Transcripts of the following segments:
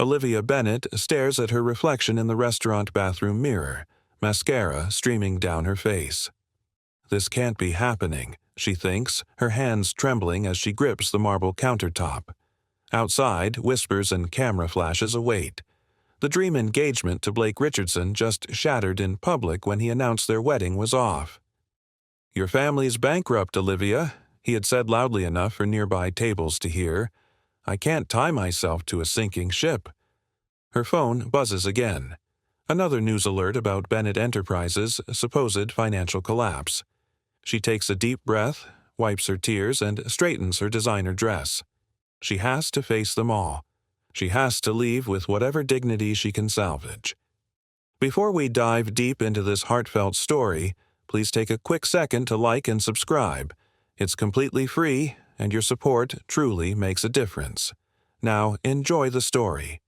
Olivia Bennett stares at her reflection in the restaurant bathroom mirror, mascara streaming down her face. This can't be happening, she thinks, her hands trembling as she grips the marble countertop. Outside, whispers and camera flashes await. The dream engagement to Blake Richardson just shattered in public when he announced their wedding was off. "Your family's bankrupt, Olivia," he had said loudly enough for nearby tables to hear. "I can't tie myself to a sinking ship." Her phone buzzes again. Another news alert about Bennett Enterprises' supposed financial collapse. She takes a deep breath, wipes her tears, and straightens her designer dress. She has to face them all. She has to leave with whatever dignity she can salvage. Before we dive deep into this heartfelt story, please take a quick second to like and subscribe. It's completely free, and your support truly makes a difference. Now, enjoy the story.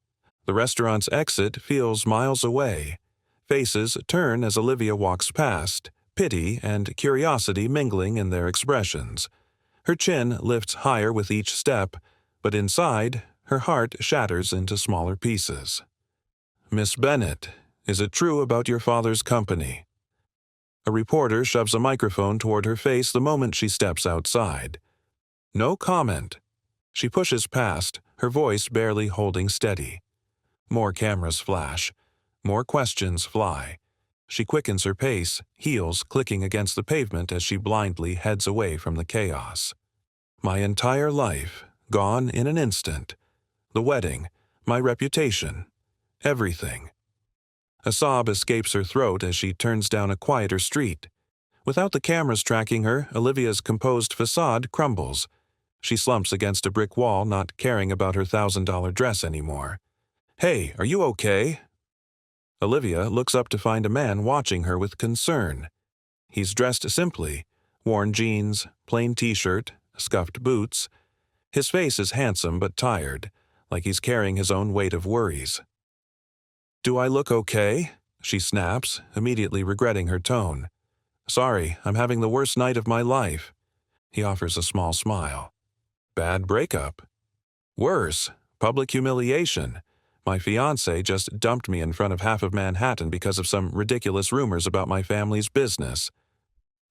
The restaurant's exit feels miles away. Faces turn as Olivia walks past, pity and curiosity mingling in their expressions. Her chin lifts higher with each step, but inside, her heart shatters into smaller pieces. "Miss Bennett, is it true about your father's company?" A reporter shoves a microphone toward her face the moment she steps outside. No comment. She pushes past, her voice barely holding steady. More cameras flash. More questions fly. She quickens her pace, heels clicking against the pavement as she blindly heads away from the chaos. My entire life, gone in an instant. The wedding, my reputation, everything. A sob escapes her throat as she turns down a quieter street. Without the cameras tracking her, Olivia's composed facade crumbles. She slumps against a brick wall, not caring about her $1,000 dress anymore. "Hey, are you okay?" Olivia looks up to find a man watching her with concern. He's dressed simply, worn jeans, plain t-shirt, scuffed boots. His face is handsome but tired, like he's carrying his own weight of worries. "Do I look okay?" she snaps, immediately regretting her tone. "Sorry, I'm having the worst night of my life." He offers a small smile. "Bad breakup?" "Worse, public humiliation. My fiancé just dumped me in front of half of Manhattan because of some ridiculous rumors about my family's business."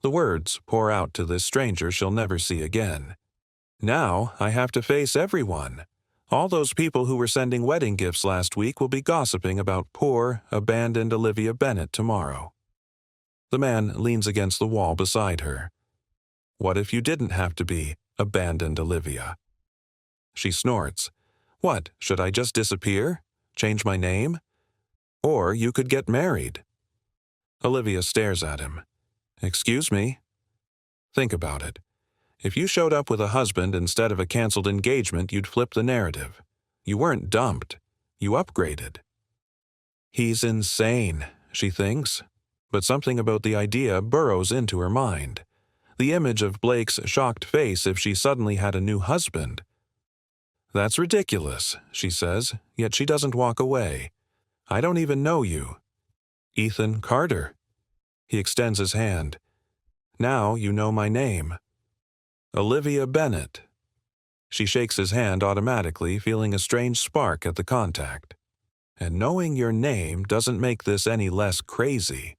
The words pour out to this stranger she'll never see again. "Now I have to face everyone. All those people who were sending wedding gifts last week will be gossiping about poor, abandoned Olivia Bennett tomorrow." The man leans against the wall beside her. "What if you didn't have to be abandoned Olivia?" She snorts. "What, should I just disappear? Change my name? Or you could get married." Olivia stares at him. "Excuse me?" Think about it. If you showed up with a husband instead of a canceled engagement, you'd flip the narrative. You weren't dumped. You upgraded. He's insane, she thinks. But something about the idea burrows into her mind. The image of Blake's shocked face if she suddenly had a new husband. "That's ridiculous," she says, yet she doesn't walk away. "I don't even know you." "Ethan Carter." He extends his hand. "Now you know my name." "Olivia Bennett." She shakes his hand automatically, feeling a strange spark at the contact. "And knowing your name doesn't make this any less crazy."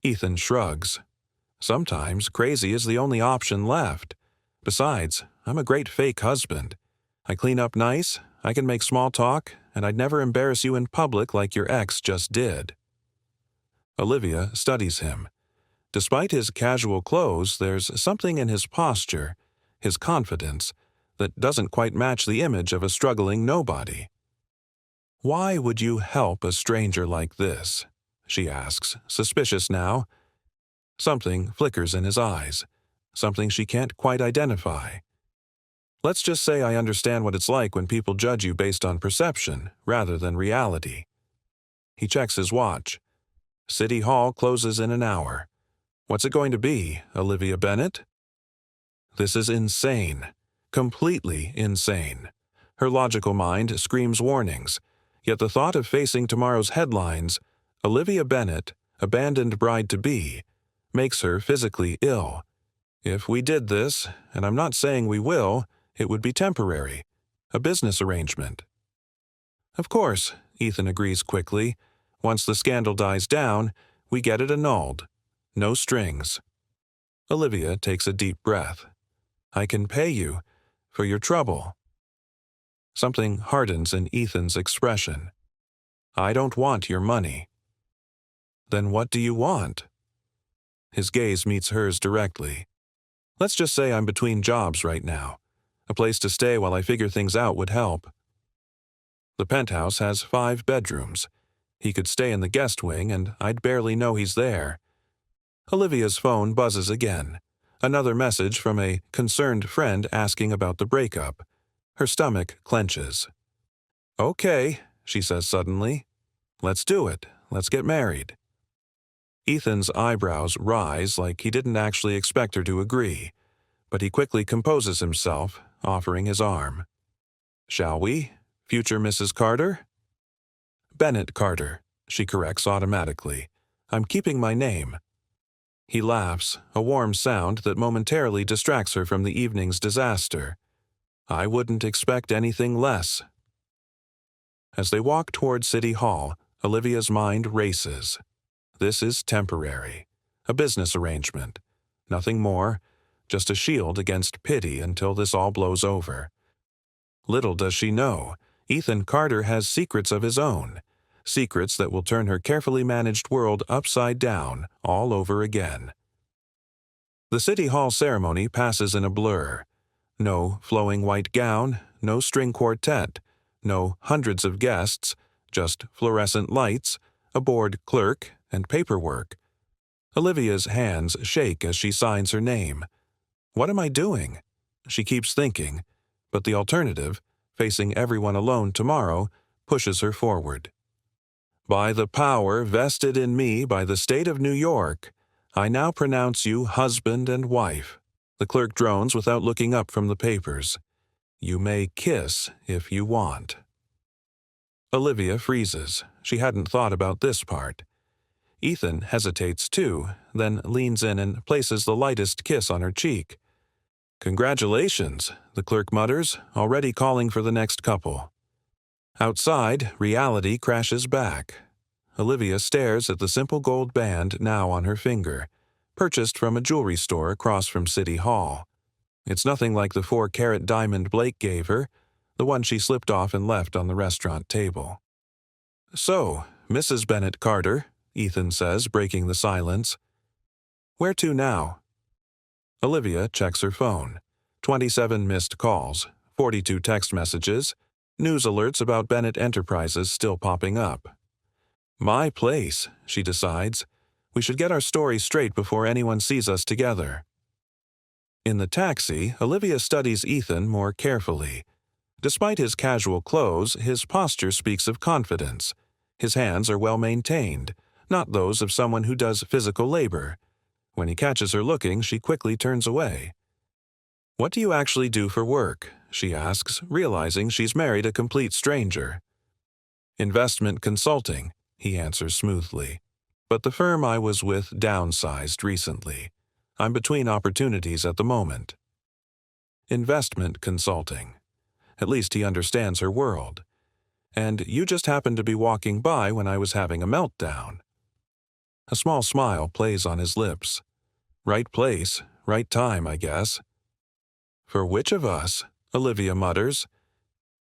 Ethan shrugs. "Sometimes crazy is the only option left. Besides, I'm a great fake husband. I clean up nice, I can make small talk, and I'd never embarrass you in public like your ex just did." Olivia studies him. Despite his casual clothes, there's something in his posture, his confidence, that doesn't quite match the image of a struggling nobody. "Why would you help a stranger like this?" she asks, suspicious now. Something flickers in his eyes, something she can't quite identify. "Let's just say I understand what it's like when people judge you based on perception rather than reality." He checks his watch. City Hall closes in an hour. What's it going to be, Olivia Bennett? This is insane. Completely insane. Her logical mind screams warnings, yet the thought of facing tomorrow's headlines, "Olivia Bennett, abandoned bride-to-be," makes her physically ill. If we did this, and I'm not saying we will, it would be temporary. A business arrangement. Of course, Ethan agrees quickly. Once the scandal dies down, we get it annulled. No strings. Olivia takes a deep breath. I can pay you for your trouble. Something hardens in Ethan's expression. I don't want your money. Then what do you want? His gaze meets hers directly. Let's just say I'm between jobs right now. A place to stay while I figure things out would help. The penthouse has 5 bedrooms. He could stay in the guest wing and I'd barely know he's there. Olivia's phone buzzes again. Another message from a concerned friend asking about the breakup. Her stomach clenches. Okay, she says suddenly. Let's do it. Let's get married. Ethan's eyebrows rise like he didn't actually expect her to agree, but he quickly composes himself, offering his arm. Shall we, future Mrs. Carter? Bennett Carter, she corrects automatically. I'm keeping my name. He laughs, a warm sound that momentarily distracts her from the evening's disaster. I wouldn't expect anything less. As they walk toward City Hall, Olivia's mind races. This is temporary, a business arrangement. Nothing more, just a shield against pity until this all blows over. Little does she know, Ethan Carter has secrets of his own, secrets that will turn her carefully managed world upside down all over again. The City Hall ceremony passes in a blur. No flowing white gown, no string quartet, no hundreds of guests, just fluorescent lights, a bored clerk, and paperwork. Olivia's hands shake as she signs her name. What am I doing? She keeps thinking, but the alternative, facing everyone alone tomorrow, pushes her forward. By the power vested in me by the state of New York, I now pronounce you husband and wife. The clerk drones without looking up from the papers. You may kiss if you want. Olivia freezes. She hadn't thought about this part. Ethan hesitates too, then leans in and places the lightest kiss on her cheek. Congratulations, the clerk mutters, already calling for the next couple. Outside, reality crashes back. Olivia stares at the simple gold band now on her finger, purchased from a jewelry store across from City Hall. It's nothing like the 4-carat diamond Blake gave her, the one she slipped off and left on the restaurant table. So, Mrs. Bennett Carter, Ethan says, breaking the silence. Where to now? Olivia checks her phone. 27 missed calls, 42 text messages, news alerts about Bennett Enterprises still popping up. My place, she decides. We should get our story straight before anyone sees us together. In the taxi, Olivia studies Ethan more carefully. Despite his casual clothes, his posture speaks of confidence. His hands are well maintained, not those of someone who does physical labor. When he catches her looking, she quickly turns away. What do you actually do for work? She asks, realizing she's married a complete stranger. Investment consulting, he answers smoothly. But the firm I was with downsized recently. I'm between opportunities at the moment. Investment consulting. At least he understands her world. And you just happened to be walking by when I was having a meltdown. A small smile plays on his lips. Right place, right time, I guess. For which of us? Olivia mutters.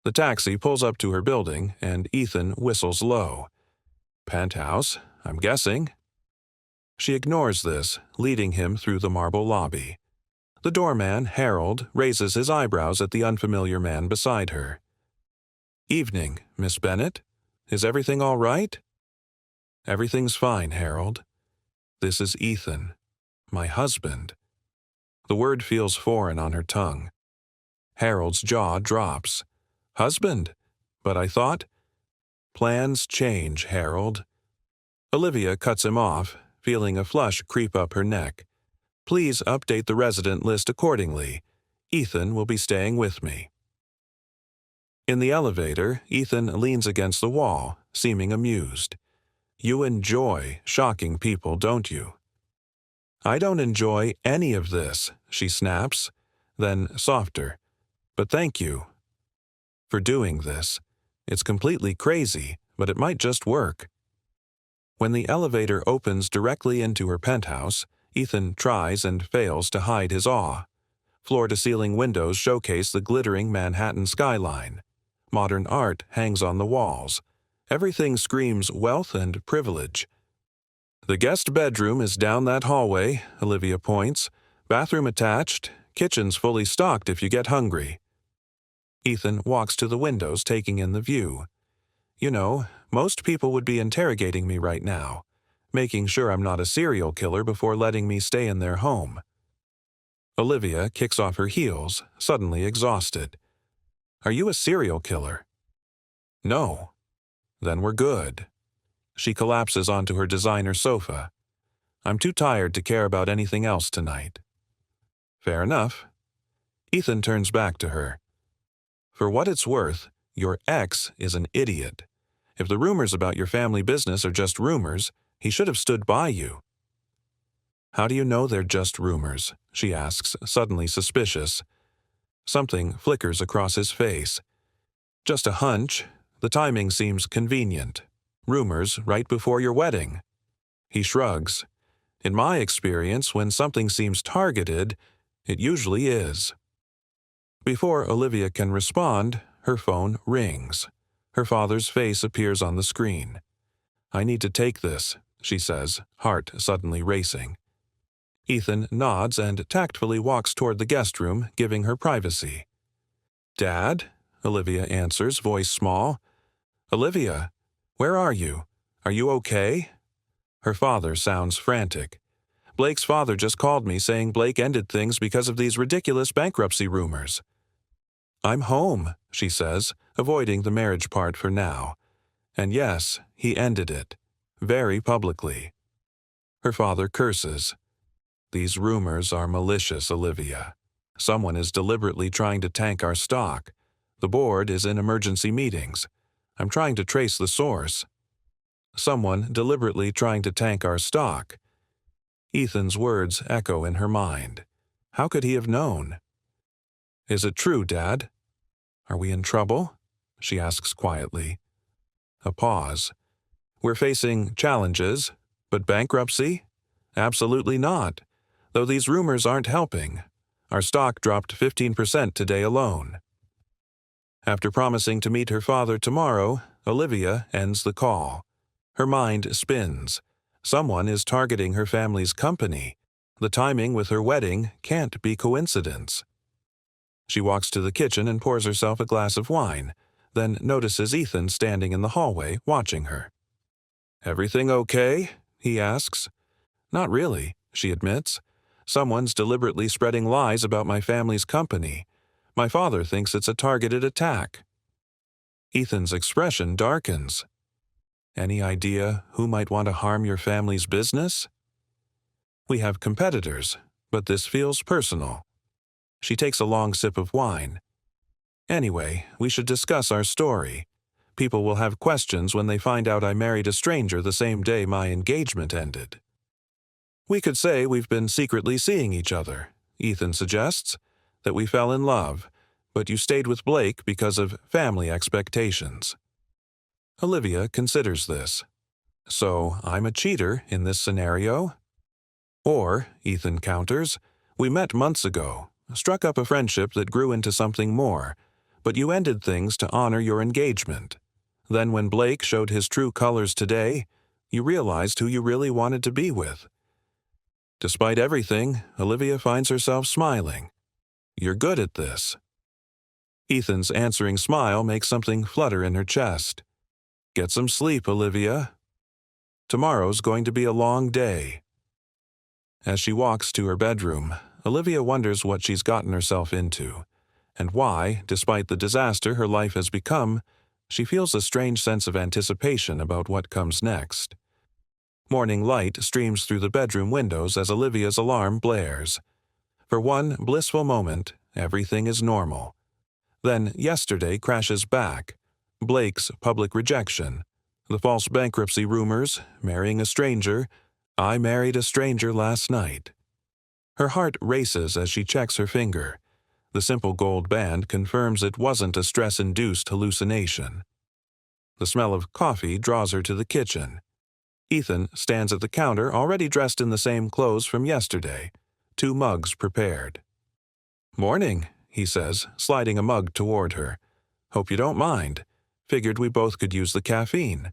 The taxi pulls up to her building, and Ethan whistles low. Penthouse, I'm guessing. She ignores this, leading him through the marble lobby. The doorman, Harold, raises his eyebrows at the unfamiliar man beside her. Evening, Miss Bennett. Is everything all right? Everything's fine, Harold. This is Ethan, my husband. The word feels foreign on her tongue. Harold's jaw drops. Husband? But I thought... Plans change, Harold. Olivia cuts him off, feeling a flush creep up her neck. Please update the resident list accordingly. Ethan will be staying with me. In the elevator, Ethan leans against the wall, seeming amused. You enjoy shocking people, don't you? I don't enjoy any of this, she snaps, then softer. But thank you for doing this. It's completely crazy, but it might just work. When the elevator opens directly into her penthouse, Ethan tries and fails to hide his awe. Floor-to-ceiling windows showcase the glittering Manhattan skyline. Modern art hangs on the walls. Everything screams wealth and privilege. The guest bedroom is down that hallway, Olivia points. Bathroom attached, kitchen's fully stocked if you get hungry. Ethan walks to the windows, taking in the view. You know, most people would be interrogating me right now, making sure I'm not a serial killer before letting me stay in their home. Olivia kicks off her heels, suddenly exhausted. Are you a serial killer? No. Then we're good. She collapses onto her designer sofa. I'm too tired to care about anything else tonight. Fair enough. Ethan turns back to her. For what it's worth, your ex is an idiot. If the rumors about your family business are just rumors, he should have stood by you. How do you know they're just rumors? She asks, suddenly suspicious. Something flickers across his face. Just a hunch. The timing seems convenient. Rumors right before your wedding. He shrugs. In my experience, when something seems targeted, it usually is. Before Olivia can respond, her phone rings. Her father's face appears on the screen. I need to take this, she says, heart suddenly racing. Ethan nods and tactfully walks toward the guest room, giving her privacy. Dad? Olivia answers, voice small. Olivia, where are you? Are you okay? Her father sounds frantic. Blake's father just called me saying Blake ended things because of these ridiculous bankruptcy rumors. I'm home, she says, avoiding the marriage part for now. And yes, he ended it. Very publicly. Her father curses. These rumors are malicious, Olivia. Someone is deliberately trying to tank our stock. The board is in emergency meetings. I'm trying to trace the source. Someone deliberately trying to tank our stock. Ethan's words echo in her mind. How could he have known? Is it true, Dad? Are we in trouble? She asks quietly. A pause. We're facing challenges, but bankruptcy? Absolutely not. Though these rumors aren't helping. Our stock dropped 15% today alone. After promising to meet her father tomorrow, Olivia ends the call. Her mind spins. Someone is targeting her family's company. The timing with her wedding can't be coincidence. She walks to the kitchen and pours herself a glass of wine, then notices Ethan standing in the hallway watching her. Everything okay? He asks. Not really, she admits. Someone's deliberately spreading lies about my family's company. My father thinks it's a targeted attack. Ethan's expression darkens. Any idea who might want to harm your family's business? We have competitors, but this feels personal. She takes a long sip of wine. Anyway, we should discuss our story. People will have questions when they find out I married a stranger the same day my engagement ended. We could say we've been secretly seeing each other, Ethan suggests, that we fell in love, but you stayed with Blake because of family expectations. Olivia considers this. So I'm a cheater in this scenario? Or, Ethan counters, we met months ago, struck up a friendship that grew into something more, but you ended things to honor your engagement. Then when Blake showed his true colors today, you realized who you really wanted to be with. Despite everything, Olivia finds herself smiling. You're good at this. Ethan's answering smile makes something flutter in her chest. Get some sleep, Olivia. Tomorrow's going to be a long day. As she walks to her bedroom, Olivia wonders what she's gotten herself into, and why, despite the disaster her life has become, she feels a strange sense of anticipation about what comes next. Morning light streams through the bedroom windows as Olivia's alarm blares. For one blissful moment, everything is normal. Then yesterday crashes back. Blake's public rejection, the false bankruptcy rumors, marrying a stranger. I married a stranger last night. Her heart races as she checks her finger. The simple gold band confirms it wasn't a stress-induced hallucination. The smell of coffee draws her to the kitchen. Ethan stands at the counter, already dressed in the same clothes from yesterday, 2 mugs prepared. "Morning," he says, sliding a mug toward her. "Hope you don't mind. Figured we both could use the caffeine."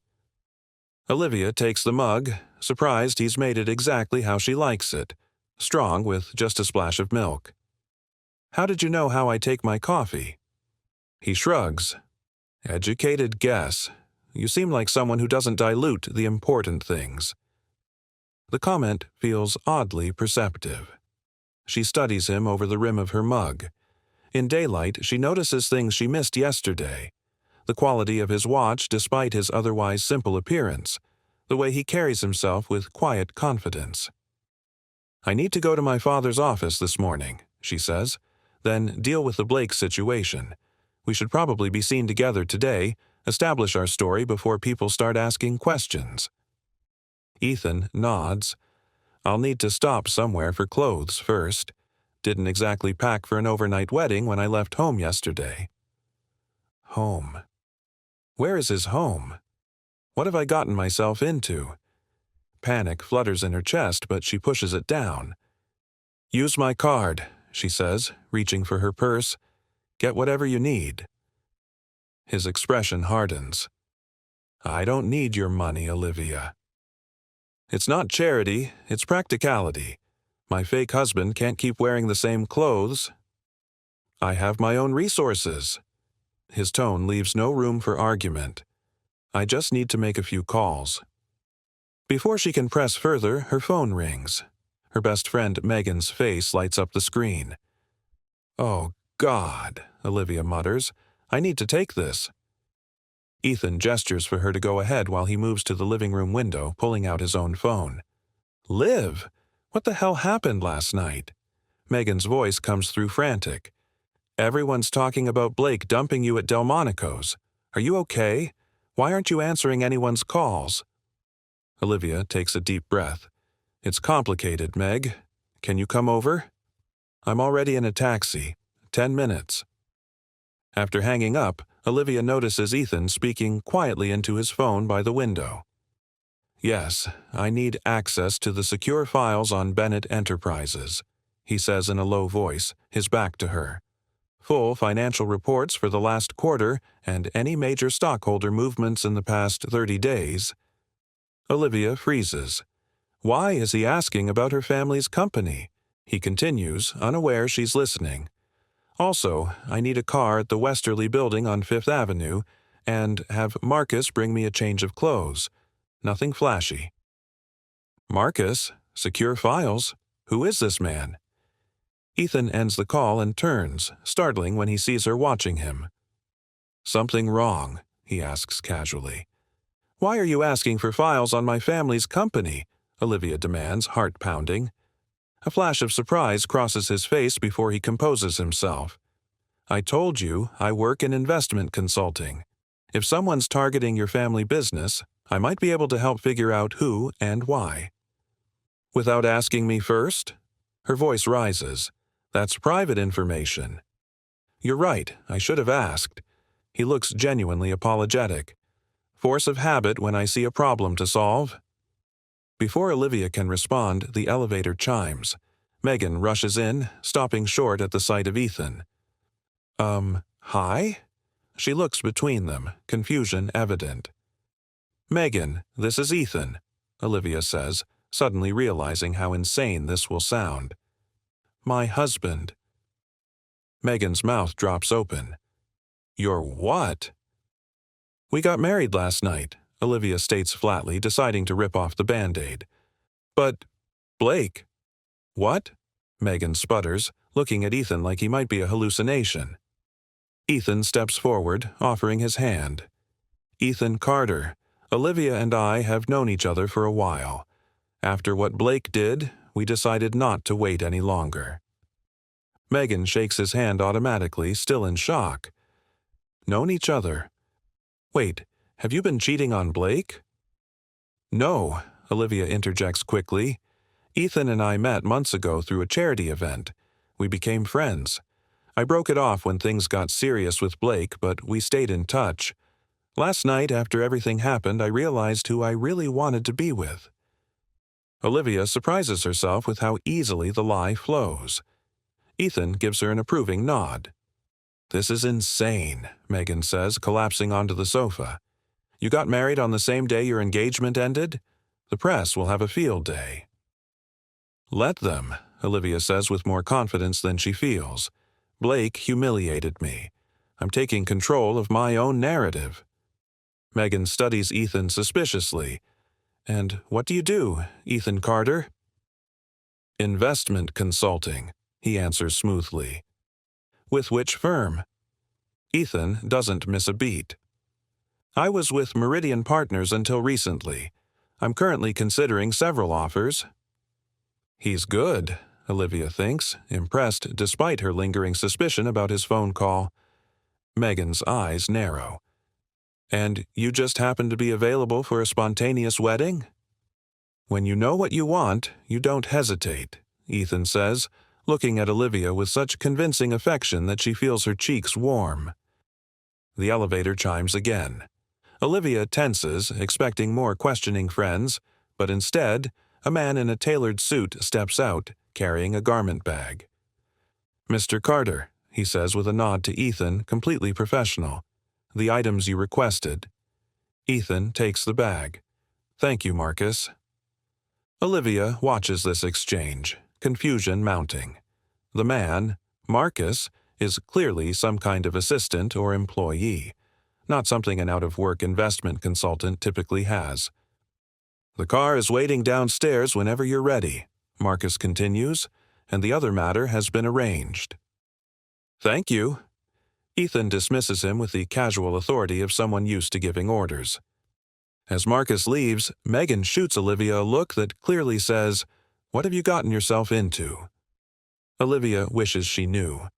Olivia takes the mug, surprised he's made it exactly how she likes it, strong with just a splash of milk. "How did you know how I take my coffee?" He shrugs. "Educated guess. You seem like someone who doesn't dilute the important things." The comment feels oddly perceptive. She studies him over the rim of her mug. In daylight, she notices things she missed yesterday. The quality of his watch despite his otherwise simple appearance. The way he carries himself with quiet confidence. "I need to go to my father's office this morning," she says, "then deal with the Blake situation. We should probably be seen together today, establish our story before people start asking questions." Ethan nods. "I'll need to stop somewhere for clothes first. Didn't exactly pack for an overnight wedding when I left home yesterday." Home. Where is his home? What have I gotten myself into? Panic flutters in her chest, but she pushes it down. "Use my card," she says, reaching for her purse. "Get whatever you need." His expression hardens. "I don't need your money, Olivia." "It's not charity, it's practicality. My fake husband can't keep wearing the same clothes. I have my own resources." His tone leaves no room for argument. "I just need to make a few calls." Before she can press further, her phone rings. Her best friend Megan's face lights up the screen. "Oh, God," Olivia mutters. "I need to take this." Ethan gestures for her to go ahead while he moves to the living room window, pulling out his own phone. "Liv, what the hell happened last night?" Megan's voice comes through frantic. "Everyone's talking about Blake dumping you at Delmonico's. Are you okay? Why aren't you answering anyone's calls?" Olivia takes a deep breath. "It's complicated, Meg. Can you come over?" "I'm already in a taxi. 10 minutes." After hanging up, Olivia notices Ethan speaking quietly into his phone by the window. "Yes, I need access to the secure files on Bennett Enterprises," he says in a low voice, his back to her. "Full financial reports for the last quarter and any major stockholder movements in the past 30 days. Olivia freezes. Why is he asking about her family's company? He continues, unaware she's listening. "Also, I need a car at the Westerly building on 5th Avenue, and have Marcus bring me a change of clothes. Nothing flashy." "Marcus? Secure files? Who is this man?" Ethan ends the call and turns, startling when he sees her watching him. "Something wrong?" he asks casually. "Why are you asking for files on my family's company?" Olivia demands, heart pounding. A flash of surprise crosses his face before he composes himself. "I told you I work in investment consulting. If someone's targeting your family business, I might be able to help figure out who and why." "Without asking me first?" Her voice rises. "That's private information." "You're right, I should have asked." He looks genuinely apologetic. "Force of habit when I see a problem to solve." Before Olivia can respond, the elevator chimes. Megan rushes in, stopping short at the sight of Ethan. Hi?" She looks between them, confusion evident. "Megan, this is Ethan," Olivia says, suddenly realizing how insane this will sound. "My husband." Megan's mouth drops open. "Your what?" "We got married last night," Olivia states flatly, deciding to rip off the Band-Aid. "But, Blake." "What?" Megan sputters, looking at Ethan like he might be a hallucination. Ethan steps forward, offering his hand. "Ethan Carter. Olivia and I have known each other for a while. After what Blake did, we decided not to wait any longer." Megan shakes his hand automatically, still in shock. "Known each other? Wait, have you been cheating on Blake?" "No," Olivia interjects quickly. "Ethan and I met months ago through a charity event. We became friends. I broke it off when things got serious with Blake, but we stayed in touch. Last night, after everything happened, I realized who I really wanted to be with. Olivia surprises herself with how easily the lie flows. Ethan gives her an approving nod. This is insane, Megan says, collapsing onto the sofa. You got married on the same day your engagement ended? The press will have a field day. Let them, Olivia says with more confidence than she feels. Blake humiliated me. I'm taking control of my own narrative. Megan studies Ethan suspiciously. And what do you do, Ethan Carter? Investment consulting, he answers smoothly. With which firm? Ethan doesn't miss a beat. I was with Meridian Partners until recently. I'm currently considering several offers. He's good, Olivia thinks, impressed despite her lingering suspicion about his phone call. Megan's eyes narrow. And you just happen to be available for a spontaneous wedding? When you know what you want, you don't hesitate, Ethan says, looking at Olivia with such convincing affection that she feels her cheeks warm. The elevator chimes again. Olivia tenses, expecting more questioning friends, but instead, a man in a tailored suit steps out, carrying a garment bag. Mr. Carter, he says with a nod to Ethan, completely professional. The items you requested. Ethan takes the bag. Thank you, Marcus. Olivia watches this exchange, confusion mounting. The man, Marcus, is clearly some kind of assistant or employee, not something an out-of-work investment consultant typically has. The car is waiting downstairs whenever you're ready, Marcus continues, and the other matter has been arranged. Thank you. Ethan dismisses him with the casual authority of someone used to giving orders. As Marcus leaves, Megan shoots Olivia a look that clearly says, "What have you gotten yourself into?" Olivia wishes she knew.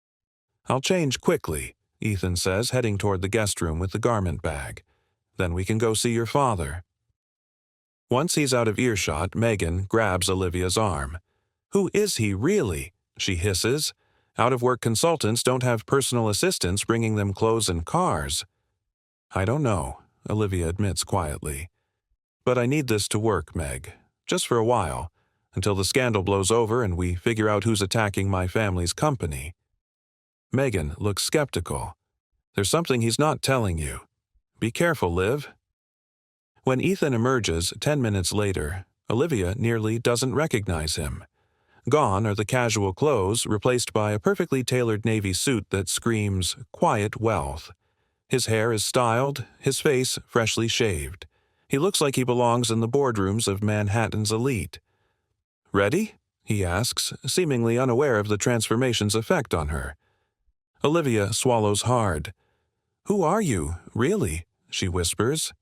I'll change quickly, Ethan says, heading toward the guest room with the garment bag. Then we can go see your father. Once he's out of earshot, Megan grabs Olivia's arm. Who is he really? She hisses. Out-of-work consultants don't have personal assistants bringing them clothes and cars. I don't know, Olivia admits quietly. But I need this to work, Meg. Just for a while, until the scandal blows over and we figure out who's attacking my family's company. Megan looks skeptical. There's something he's not telling you. Be careful, Liv. When Ethan emerges 10 minutes later, Olivia nearly doesn't recognize him. Gone are the casual clothes, replaced by a perfectly tailored navy suit that screams quiet wealth. His hair is styled, his face freshly shaved. He looks like he belongs in the boardrooms of Manhattan's elite. Ready? He asks, seemingly unaware of the transformation's effect on her. Olivia swallows hard. Who are you, really? She whispers.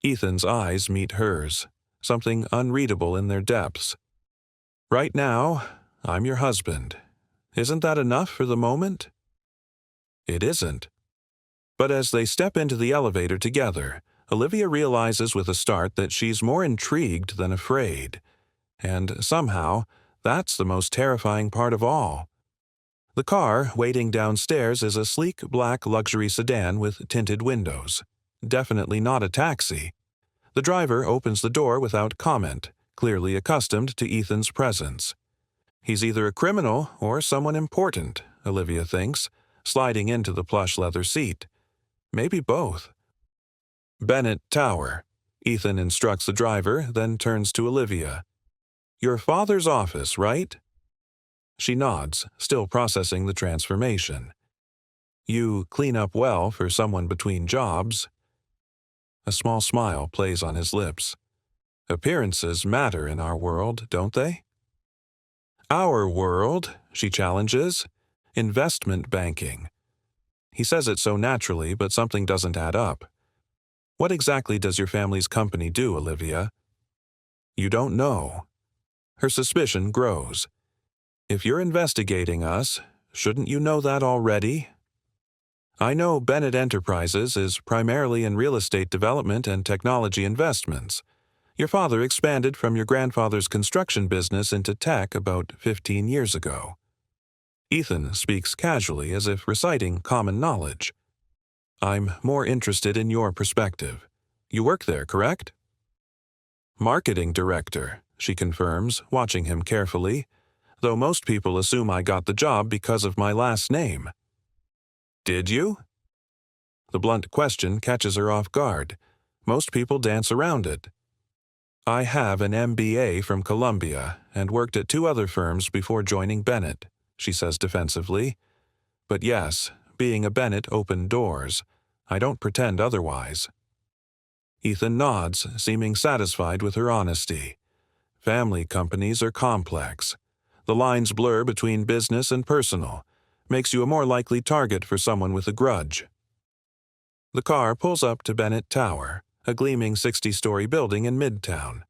Ethan's eyes meet hers, something unreadable in their depths. Right now, I'm your husband. Isn't that enough for the moment? It isn't. But as they step into the elevator together, Olivia realizes with a start that she's more intrigued than afraid. And somehow, that's the most terrifying part of all. The car waiting downstairs is a sleek black luxury sedan with tinted windows. Definitely not a taxi. The driver opens the door without comment, clearly accustomed to Ethan's presence. He's either a criminal or someone important, Olivia thinks, sliding into the plush leather seat. Maybe both. Bennett Tower. Ethan instructs the driver, then turns to Olivia. Your father's office, right? She nods, still processing the transformation. You clean up well for someone between jobs. A small smile plays on his lips. Appearances matter in our world, don't they? Our world, she challenges. Investment banking. He says it so naturally, but something doesn't add up. What exactly does your family's company do, Olivia? You don't know. Her suspicion grows. If you're investigating us, shouldn't you know that already? I know Bennett Enterprises is primarily in real estate development and technology investments. Your father expanded from your grandfather's construction business into tech about 15 years ago. Ethan speaks casually as if reciting common knowledge. I'm more interested in your perspective. You work there, correct? Marketing director, she confirms, watching him carefully, though most people assume I got the job because of my last name. Did you? The blunt question catches her off guard. Most people dance around it. I have an MBA from Columbia and worked at 2 other firms before joining Bennett, she says defensively. But yes, being a Bennett opened doors. I don't pretend otherwise. Ethan nods, seeming satisfied with her honesty. Family companies are complex. The lines blur between business and personal. Makes you a more likely target for someone with a grudge. The car pulls up to Bennett Tower, a gleaming 60-story building in Midtown.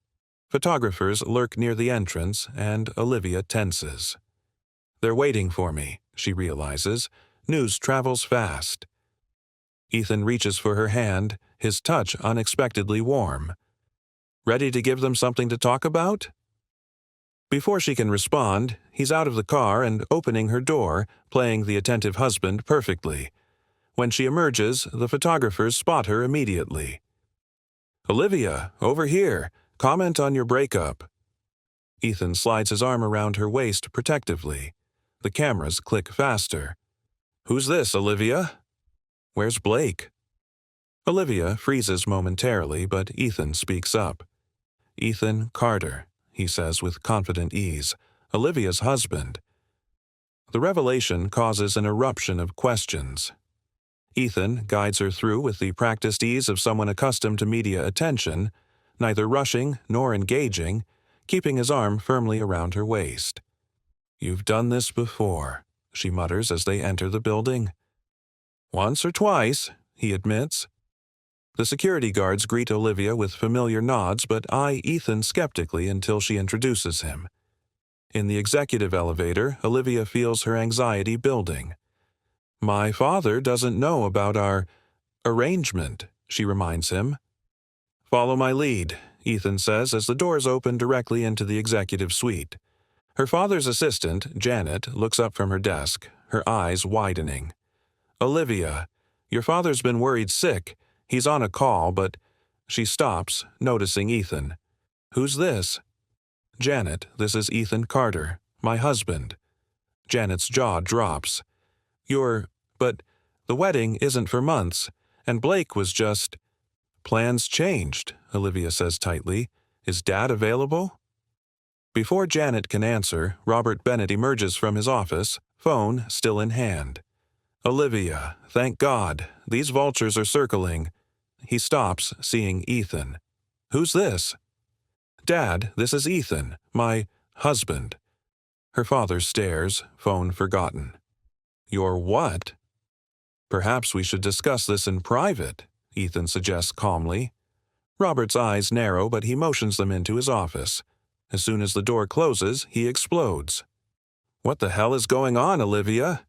Photographers lurk near the entrance, and Olivia tenses. They're waiting for me, she realizes. News travels fast. Ethan reaches for her hand, his touch unexpectedly warm. Ready to give them something to talk about? Before she can respond, he's out of the car and opening her door, playing the attentive husband perfectly. When she emerges, the photographers spot her immediately. Olivia, over here. Comment on your breakup. Ethan slides his arm around her waist protectively. The cameras click faster. Who's this, Olivia? Where's Blake? Olivia freezes momentarily, but Ethan speaks up. Ethan Carter, he says with confident ease, Olivia's husband. The revelation causes an eruption of questions. Ethan guides her through with the practiced ease of someone accustomed to media attention, neither rushing nor engaging, keeping his arm firmly around her waist. You've done this before, she mutters as they enter the building. Once or twice, he admits. The security guards greet Olivia with familiar nods but eye Ethan skeptically until she introduces him. In the executive elevator, Olivia feels her anxiety building. My father doesn't know about our arrangement, she reminds him. Follow my lead, Ethan says as the doors open directly into the executive suite. Her father's assistant, Janet, looks up from her desk, her eyes widening. Olivia, your father's been worried sick. He's on a call, but... She stops, noticing Ethan. Who's this? Janet, this is Ethan Carter, my husband. Janet's jaw drops. But the wedding isn't for months, and Blake was just... Plans changed, Olivia says tightly. Is Dad available? Before Janet can answer, Robert Bennett emerges from his office, phone still in hand. Olivia, thank God, these vultures are circling. He stops, seeing Ethan. Who's this? Dad, this is Ethan, my husband. Her father stares, phone forgotten. Your what? Perhaps we should discuss this in private, Ethan suggests calmly. Robert's eyes narrow, but he motions them into his office. As soon as the door closes, he explodes. What the hell is going on, Olivia?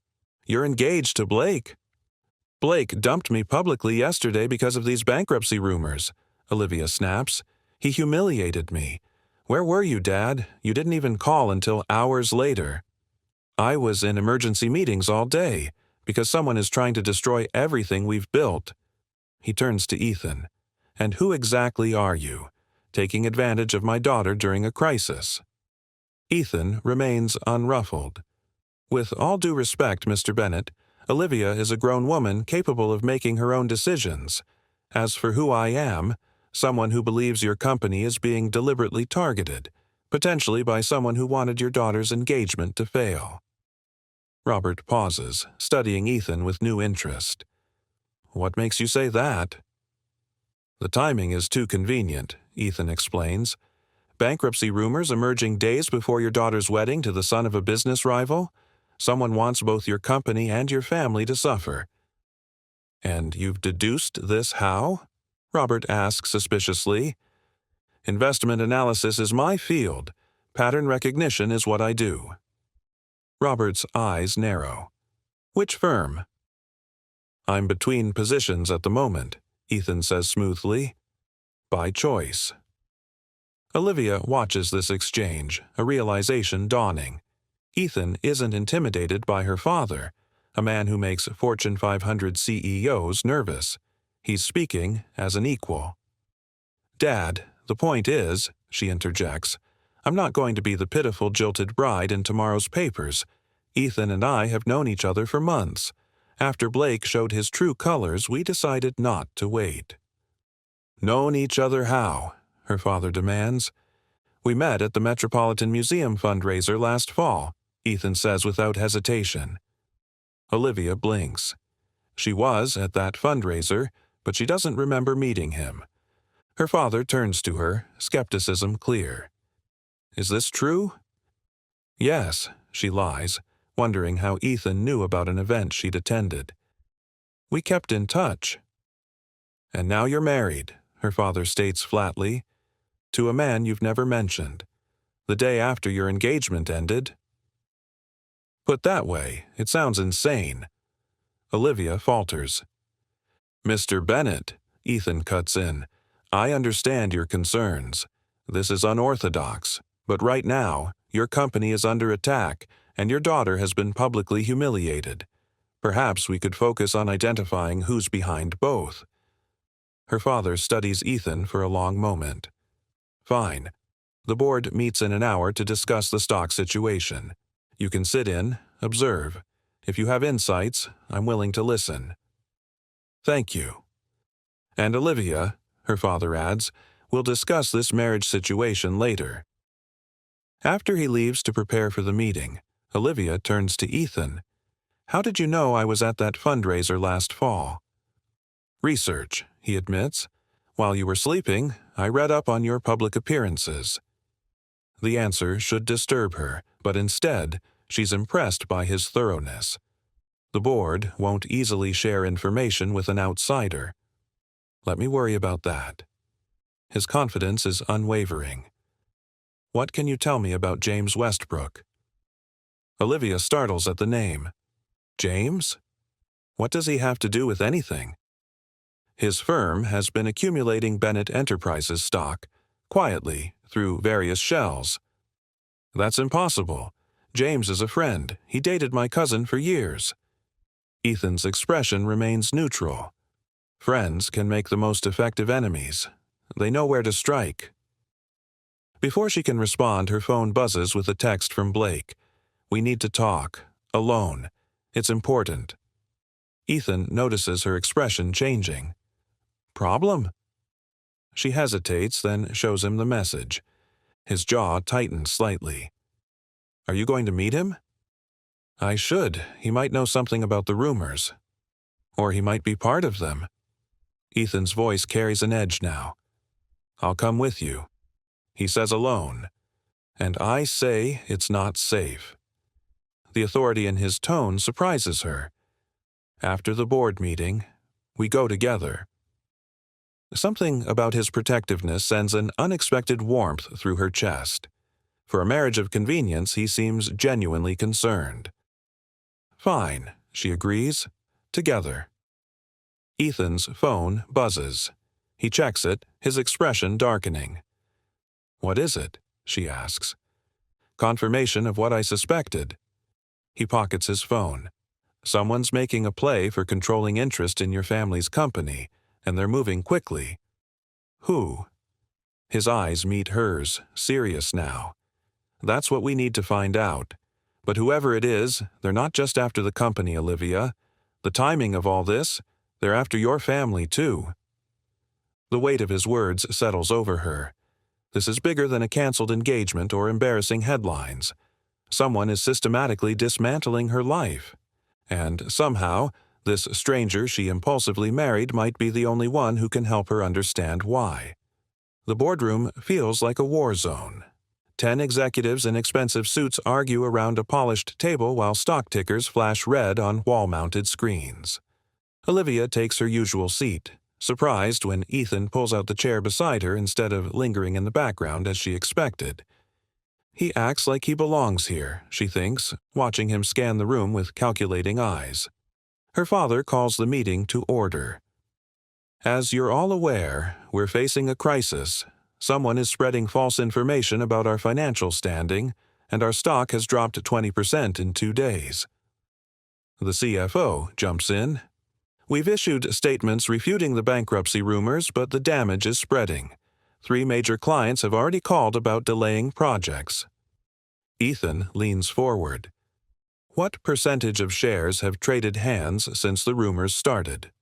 You're engaged to Blake. Blake dumped me publicly yesterday because of these bankruptcy rumors, Olivia snaps. He humiliated me. Where were you, Dad? You didn't even call until hours later. I was in emergency meetings all day, because someone is trying to destroy everything we've built. He turns to Ethan. And who exactly are you? Taking advantage of my daughter during a crisis. Ethan remains unruffled. With all due respect, Mr. Bennett, Olivia is a grown woman capable of making her own decisions. As for who I am, someone who believes your company is being deliberately targeted, potentially by someone who wanted your daughter's engagement to fail. Robert pauses, studying Ethan with new interest. What makes you say that? The timing is too convenient, Ethan explains. Bankruptcy rumors emerging days before your daughter's wedding to the son of a business rival? Someone wants both your company and your family to suffer. And you've deduced this how? Robert asks suspiciously. Investment analysis is my field. Pattern recognition is what I do. Robert's eyes narrow. Which firm? I'm between positions at the moment, Ethan says smoothly. By choice. Olivia watches this exchange, a realization dawning. Ethan isn't intimidated by her father. a man who makes Fortune 500 CEOs nervous. He's speaking as an equal. "Dad, the point is," she interjects, "I'm not going to be the pitiful jilted bride in tomorrow's papers. Ethan and I have known each other for months. After Blake showed his true colors, we decided not to wait." "Known each other how?" her father demands. "We met at the Metropolitan Museum fundraiser last fall," Ethan says without hesitation. Olivia blinks. She was at that fundraiser, but she doesn't remember meeting him. Her father turns to her, skepticism clear. "Is this true?" "Yes," she lies, wondering how Ethan knew about an event she'd attended. "We kept in touch." "And now you're married," her father states flatly, "to a man you've never mentioned. The day after your engagement ended." Put that way, it sounds insane. Olivia falters. "Mr. Bennett," Ethan cuts in, "I understand your concerns. This is unorthodox, but right now, your company is under attack, and your daughter has been publicly humiliated. Perhaps we could focus on identifying who's behind both." Her father studies Ethan for a long moment. "Fine. The board meets in an hour to discuss the stock situation. You can sit in, observe. If you have insights, I'm willing to listen." "Thank you." "And Olivia," her father adds, "we'll discuss this marriage situation later." After he leaves to prepare for the meeting, Olivia turns to Ethan. "How did you know I was at that fundraiser last fall?" "Research," he admits. "While you were sleeping, I read up on your public appearances." The answer should disturb her, but instead, she's impressed by his thoroughness. The board won't easily share information with an outsider. "Let me worry about that." His confidence is unwavering. "What can you tell me about James Westbrook?" Olivia startles at the name. "James? What does he have to do with anything?" "His firm has been accumulating Bennett Enterprises stock, quietly, through various shells." "That's impossible. James is a friend. He dated my cousin for years." Ethan's expression remains neutral. Friends can make the most effective enemies. They know where to strike. Before she can respond, her phone buzzes with a text from Blake. "We need to talk. Alone. It's important." Ethan notices her expression changing. "Problem?" She hesitates, then shows him the message. His jaw tightens slightly. "Are you going to meet him?" "I should. He might know something about the rumors. Or he might be part of them." Ethan's voice carries an edge now. "I'll come with you." He says alone. And I say it's not safe. The authority in his tone surprises her. "After the board meeting, we go together." Something about his protectiveness sends an unexpected warmth through her chest. For a marriage of convenience, he seems genuinely concerned. "Fine," she agrees. "Together." Ethan's phone buzzes. He checks it, his expression darkening. "What is it?" she asks. "Confirmation of what I suspected." He pockets his phone. "Someone's making a play for controlling interest in your family's company, and they're moving quickly." "Who?" His eyes meet hers, serious now. "That's what we need to find out. But whoever it is, they're not just after the company, Olivia. The timing of all this, they're after your family, too." The weight of his words settles over her. This is bigger than a canceled engagement or embarrassing headlines. Someone is systematically dismantling her life. And somehow, this stranger she impulsively married might be the only one who can help her understand why. The boardroom feels like a war zone. 10 executives in expensive suits argue around a polished table while stock tickers flash red on wall-mounted screens. Olivia takes her usual seat, surprised when Ethan pulls out the chair beside her instead of lingering in the background as she expected. He acts like he belongs here, she thinks, watching him scan the room with calculating eyes. Her father calls the meeting to order. "As you're all aware, we're facing a crisis. Someone is spreading false information about our financial standing, and our stock has dropped 20% in 2 days." The CFO jumps in. We've issued statements refuting the bankruptcy rumors, but the damage is spreading. 3 major clients have already called about delaying projects. Ethan leans forward. What percentage of shares have traded hands since the rumors started?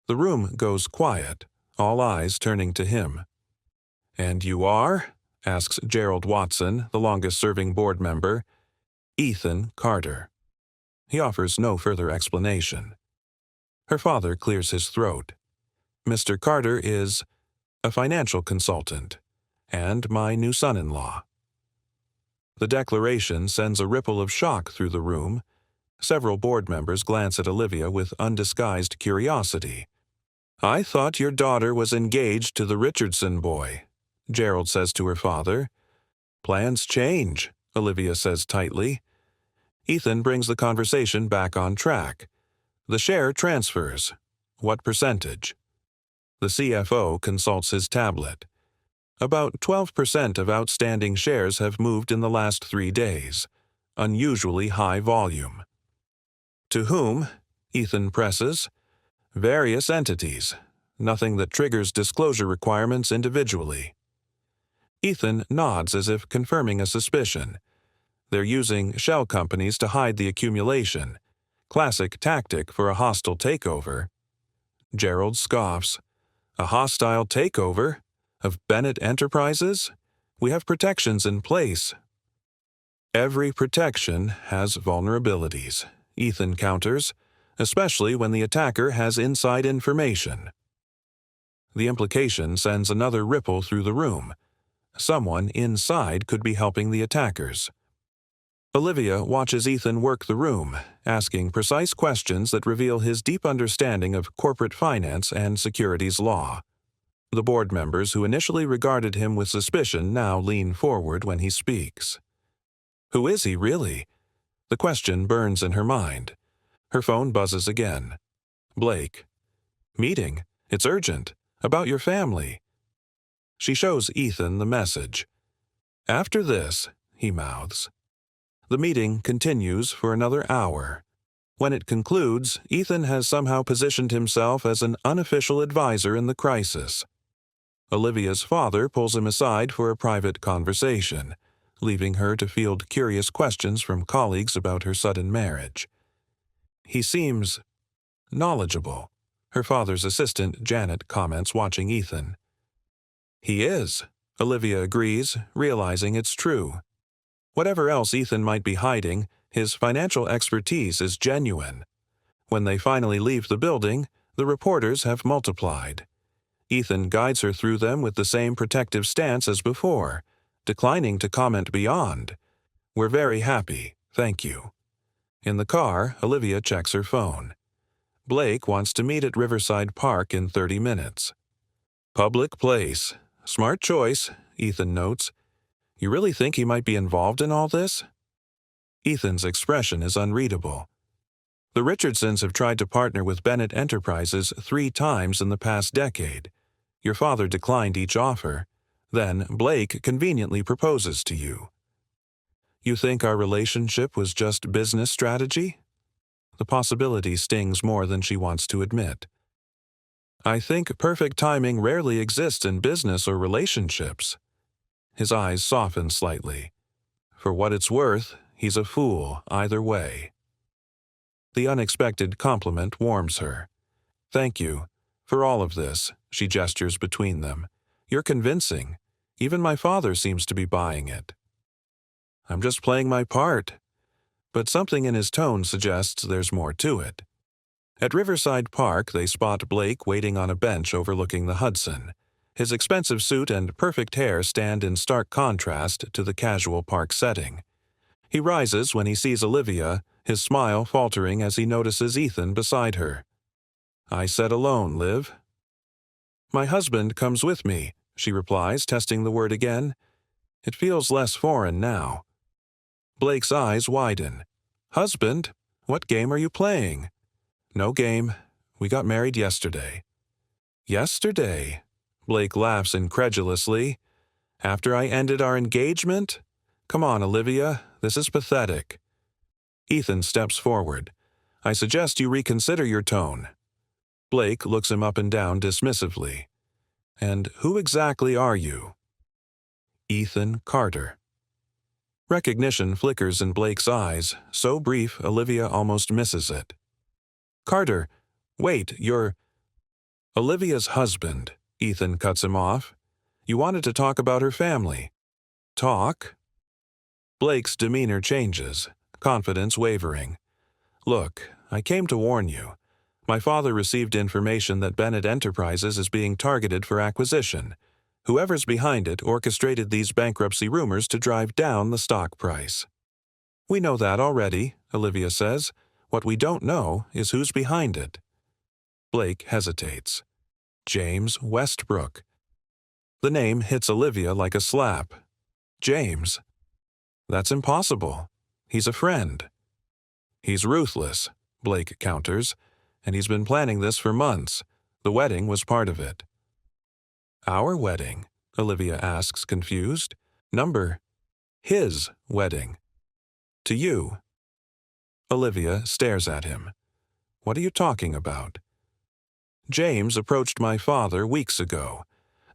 The room goes quiet, all eyes turning to him. And you are? Asks Gerald Watson, the longest-serving board member. Ethan Carter. He offers no further explanation. Her father clears his throat. Mr. Carter is a financial consultant and my new son-in-law. The declaration sends a ripple of shock through the room. Several board members glance at Olivia with undisguised curiosity. I thought your daughter was engaged to the Richardson boy, Gerald says to her father. Plans change, Olivia says tightly. Ethan brings the conversation back on track. The share transfers. What percentage? The CFO consults his tablet. About 12% of outstanding shares have moved in the last 3 days. Unusually high volume. To whom? Ethan presses. Various entities. Nothing that triggers disclosure requirements individually. Ethan nods as if confirming a suspicion. They're using shell companies to hide the accumulation. Classic tactic for a hostile takeover. Gerald scoffs. A hostile takeover? Of Bennett Enterprises? We have protections in place. Every protection has vulnerabilities, Ethan counters, especially when the attacker has inside information. The implication sends another ripple through the room. Someone inside could be helping the attackers. Olivia watches Ethan work the room, asking precise questions that reveal his deep understanding of corporate finance and securities law. The board members who initially regarded him with suspicion now lean forward when he speaks. Who is he, really? The question burns in her mind. Her phone buzzes again. Blake. Meeting. It's urgent. About your family. She shows Ethan the message. After this, he mouths. The meeting continues for another hour. When it concludes, Ethan has somehow positioned himself as an unofficial advisor in the crisis. Olivia's father pulls him aside for a private conversation, leaving her to field curious questions from colleagues about her sudden marriage. He seems knowledgeable, her father's assistant Janet comments watching Ethan. He is, Olivia agrees, realizing it's true. Whatever else Ethan might be hiding, his financial expertise is genuine. When they finally leave the building, the reporters have multiplied. Ethan guides her through them with the same protective stance as before, declining to comment beyond. We're very happy, thank you. In the car, Olivia checks her phone. Blake wants to meet at Riverside Park in 30 minutes. Public place. Smart choice, Ethan notes. You really think he might be involved in all this? Ethan's expression is unreadable. The Richardsons have tried to partner with Bennett Enterprises 3 times in the past decade. Your father declined each offer. Then Blake conveniently proposes to you. You think our relationship was just business strategy? The possibility stings more than she wants to admit. I think perfect timing rarely exists in business or relationships. His eyes soften slightly. For what it's worth, he's a fool either way. The unexpected compliment warms her. Thank you. For all of this, she gestures between them. You're convincing. Even my father seems to be buying it. I'm just playing my part. But something in his tone suggests there's more to it. At Riverside Park, they spot Blake waiting on a bench overlooking the Hudson. His expensive suit and perfect hair stand in stark contrast to the casual park setting. He rises when he sees Olivia, his smile faltering as he notices Ethan beside her. I said alone, Liv. My husband comes with me, she replies, testing the word again. It feels less foreign now. Blake's eyes widen. Husband? What game are you playing? No game. We got married yesterday. Yesterday? Blake laughs incredulously. After I ended our engagement? Come on, Olivia. This is pathetic. Ethan steps forward. I suggest you reconsider your tone. Blake looks him up and down dismissively. And who exactly are you? Ethan Carter. Recognition flickers in Blake's eyes, so brief Olivia almost misses it. Carter, wait, you're Olivia's husband, Ethan cuts him off. You wanted to talk about her family. Talk? Blake's demeanor changes, confidence wavering. Look, I came to warn you. My father received information that Bennett Enterprises is being targeted for acquisition. Whoever's behind it orchestrated these bankruptcy rumors to drive down the stock price. We know that already, Olivia says. What we don't know is who's behind it. Blake hesitates. James Westbrook. The name hits Olivia like a slap. James. That's impossible. He's a friend. He's ruthless, Blake counters, and he's been planning this for months. The wedding was part of it. Our wedding? Olivia asks, confused. His wedding. To you. Olivia stares at him. What are you talking about? James approached my father weeks ago.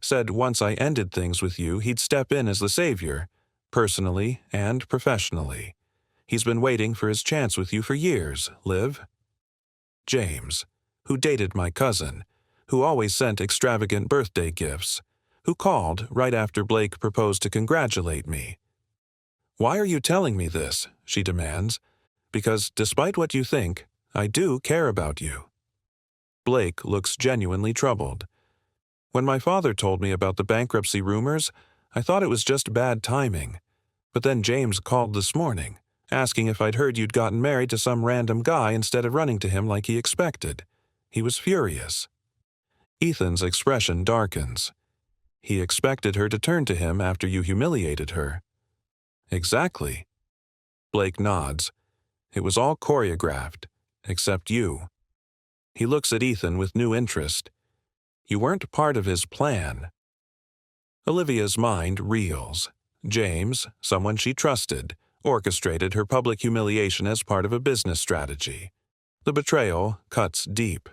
Said once I ended things with you, he'd step in as the savior, personally and professionally. He's been waiting for his chance with you for years, Liv. James, who dated my cousin, who always sent extravagant birthday gifts, who called right after Blake proposed to congratulate me. Why are you telling me this? She demands. Because despite what you think, I do care about you. Blake looks genuinely troubled. When my father told me about the bankruptcy rumors, I thought it was just bad timing. But then James called this morning, asking if I'd heard you'd gotten married to some random guy instead of running to him like he expected. He was furious. Ethan's expression darkens. He expected her to turn to him after you humiliated her. Exactly. Blake nods. It was all choreographed, except you. He looks at Ethan with new interest. You weren't part of his plan. Olivia's mind reels. James, someone she trusted, orchestrated her public humiliation as part of a business strategy. The betrayal cuts deep.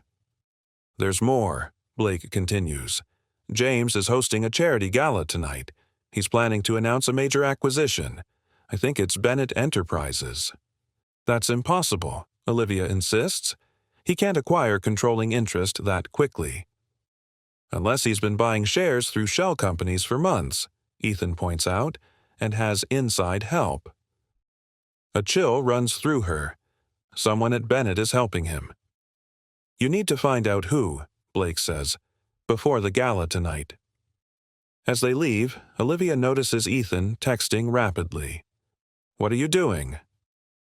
There's more, Blake continues. James is hosting a charity gala tonight. He's planning to announce a major acquisition. I think it's Bennett Enterprises. That's impossible, Olivia insists. He can't acquire controlling interest that quickly. Unless he's been buying shares through shell companies for months, Ethan points out, and has inside help. A chill runs through her. Someone at Bennett is helping him. You need to find out who, Blake says, before the gala tonight. As they leave, Olivia notices Ethan texting rapidly. What are you doing?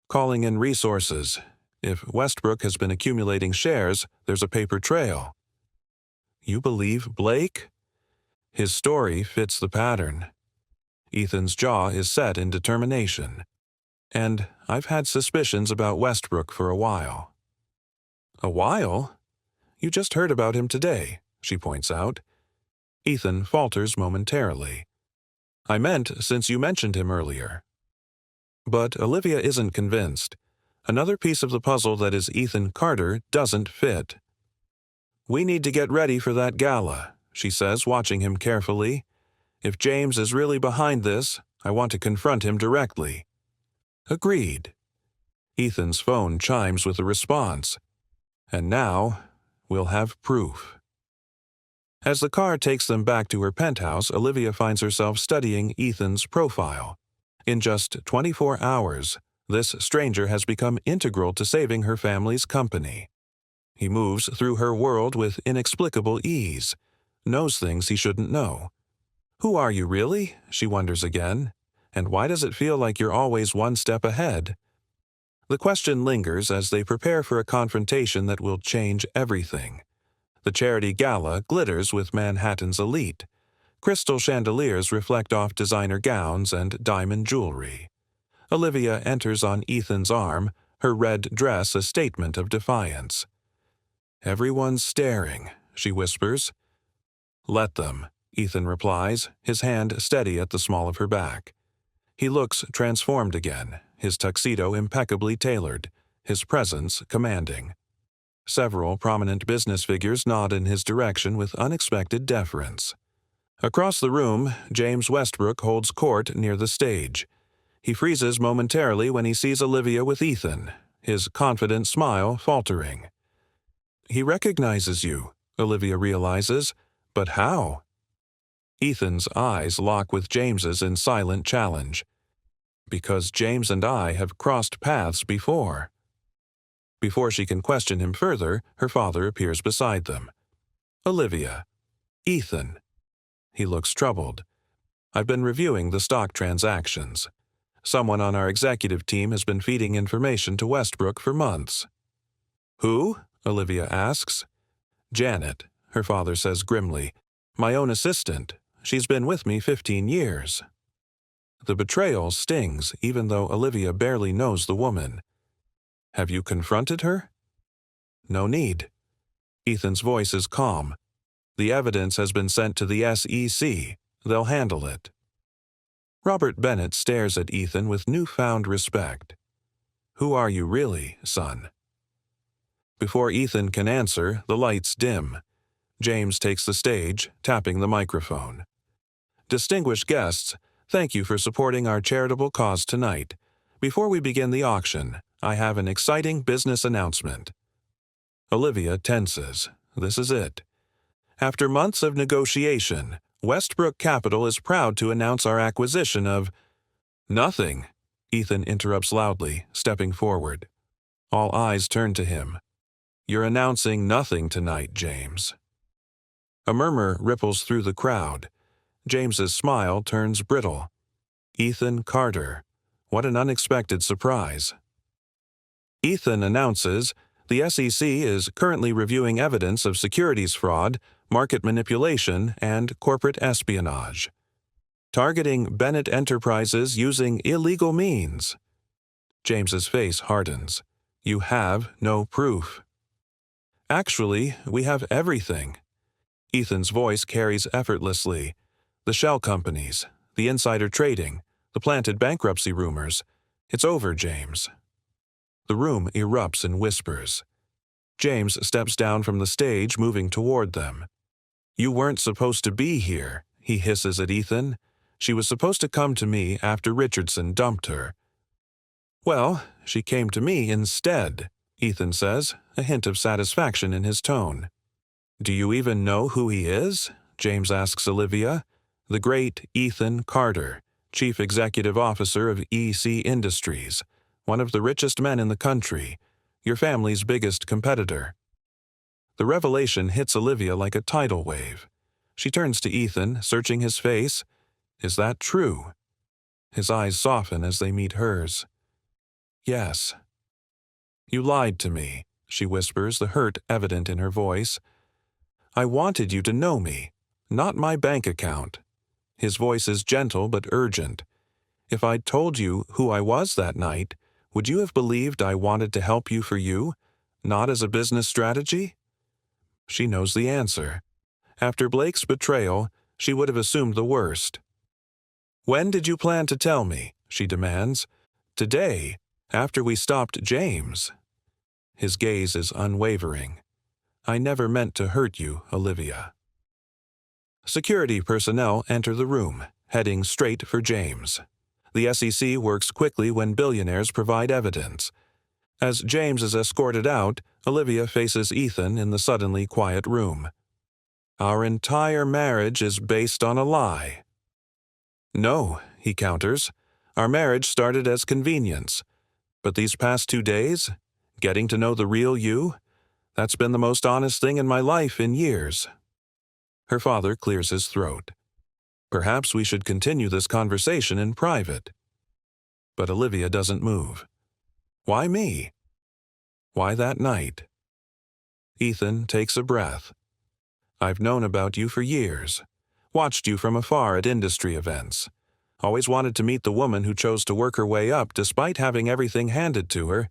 Calling in resources. If Westbrook has been accumulating shares, there's a paper trail. You believe Blake? His story fits the pattern. Ethan's jaw is set in determination. And I've had suspicions about Westbrook for a while. A while? You just heard about him today, she points out. Ethan falters momentarily. I meant since you mentioned him earlier. But Olivia isn't convinced. Another piece of the puzzle that is Ethan Carter doesn't fit. We need to get ready for that gala, she says, watching him carefully. If James is really behind this, I want to confront him directly. Agreed. Ethan's phone chimes with a response. And now, we'll have proof. As the car takes them back to her penthouse, Olivia finds herself studying Ethan's profile. In just 24 hours, this stranger has become integral to saving her family's company. He moves through her world with inexplicable ease, knows things he shouldn't know. Who are you really? She wonders again. And why does it feel like you're always one step ahead? The question lingers as they prepare for a confrontation that will change everything. The charity gala glitters with Manhattan's elite. Crystal chandeliers reflect off designer gowns and diamond jewelry. Olivia enters on Ethan's arm, her red dress a statement of defiance. Everyone's staring, she whispers. Let them, Ethan replies, his hand steady at the small of her back. He looks transformed again, his tuxedo impeccably tailored, his presence commanding. Several prominent business figures nod in his direction with unexpected deference. Across the room, James Westbrook holds court near the stage. He freezes momentarily when he sees Olivia with Ethan, his confident smile faltering. He recognizes you, Olivia realizes, but how? Ethan's eyes lock with James's in silent challenge. Because James and I have crossed paths before. Before she can question him further, her father appears beside them. Olivia. Ethan. He looks troubled. I've been reviewing the stock transactions. Someone on our executive team has been feeding information to Westbrook for months. Who? Olivia asks. Janet, her father says grimly. My own assistant. She's been with me 15 years. The betrayal stings, even though Olivia barely knows the woman. Have you confronted her? No need. Ethan's voice is calm. The evidence has been sent to the SEC. They'll handle it. Robert Bennett stares at Ethan with newfound respect. Who are you really, son? Before Ethan can answer, the lights dim. James takes the stage, tapping the microphone. Distinguished guests, thank you for supporting our charitable cause tonight. Before we begin the auction, I have an exciting business announcement. Olivia tenses. This is it. After months of negotiation, Westbrook Capital is proud to announce our acquisition of… Nothing, Ethan interrupts loudly, stepping forward. All eyes turn to him. You're announcing nothing tonight, James. A murmur ripples through the crowd. James's smile turns brittle. Ethan Carter. What an unexpected surprise. Ethan announces the SEC is currently reviewing evidence of securities fraud, market manipulation, and corporate espionage. Targeting Bennett Enterprises using illegal means. James's face hardens. You have no proof. Actually, we have everything. Ethan's voice carries effortlessly. The shell companies, the insider trading, the planted bankruptcy rumors. It's over, James. The room erupts in whispers. James steps down from the stage, moving toward them. You weren't supposed to be here, he hisses at Ethan. She was supposed to come to me after Richardson dumped her. Well, she came to me instead, Ethan says, a hint of satisfaction in his tone. Do you even know who he is? James asks Olivia. The great Ethan Carter, Chief Executive Officer of EC Industries, one of the richest men in the country, your family's biggest competitor. The revelation hits Olivia like a tidal wave. She turns to Ethan, searching his face. Is that true? His eyes soften as they meet hers. Yes. You lied to me, she whispers, the hurt evident in her voice. I wanted you to know me, not my bank account. His voice is gentle but urgent. If I'd told you who I was that night, would you have believed I wanted to help you for you, not as a business strategy? She knows the answer. After Blake's betrayal, she would have assumed the worst. When did you plan to tell me? She demands. Today, after we stopped James. His gaze is unwavering. I never meant to hurt you, Olivia. Security personnel enter the room, heading straight for James. The SEC works quickly when billionaires provide evidence. As James is escorted out, Olivia faces Ethan in the suddenly quiet room. Our entire marriage is based on a lie. No, he counters. Our marriage started as convenience. But these past 2 days, getting to know the real you, that's been the most honest thing in my life in years. Her father clears his throat. Perhaps we should continue this conversation in private. But Olivia doesn't move. Why me? Why that night? Ethan takes a breath. I've known about you for years. Watched you from afar at industry events. Always wanted to meet the woman who chose to work her way up despite having everything handed to her.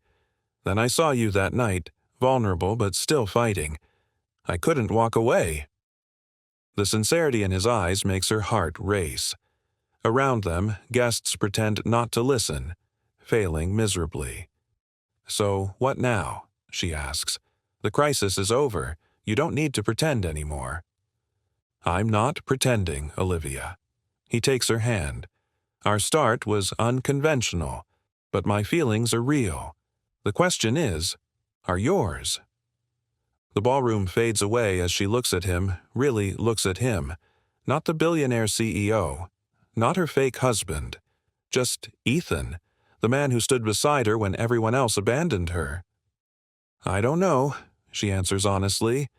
Then I saw you that night, vulnerable but still fighting. I couldn't walk away. The sincerity in his eyes makes her heart race. Around them, guests pretend not to listen, failing miserably. "So, what now?" she asks. "The crisis is over. You don't need to pretend anymore." "I'm not pretending, Olivia." He takes her hand. "Our start was unconventional, but my feelings are real. The question is, are yours?" The ballroom fades away as she looks at him, really looks at him. Not the billionaire CEO, not her fake husband. Just Ethan, the man who stood beside her when everyone else abandoned her. "I don't know," she answers honestly,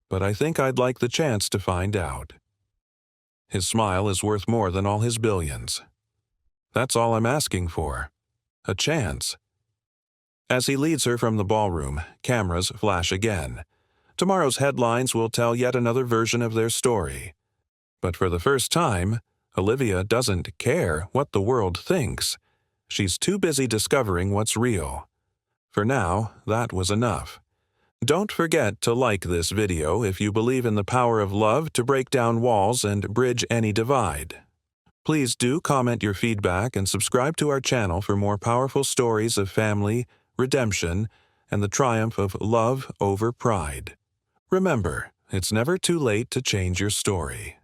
"but I think I'd like the chance to find out." His smile is worth more than all his billions. "That's all I'm asking for. A chance." As he leads her from the ballroom, cameras flash again. Tomorrow's headlines will tell yet another version of their story. But for the first time, Olivia doesn't care what the world thinks. She's too busy discovering what's real. For now, that was enough. Don't forget to like this video if you believe in the power of love to break down walls and bridge any divide. Please do comment your feedback and subscribe to our channel for more powerful stories of family, redemption, and the triumph of love over pride. Remember, it's never too late to change your story.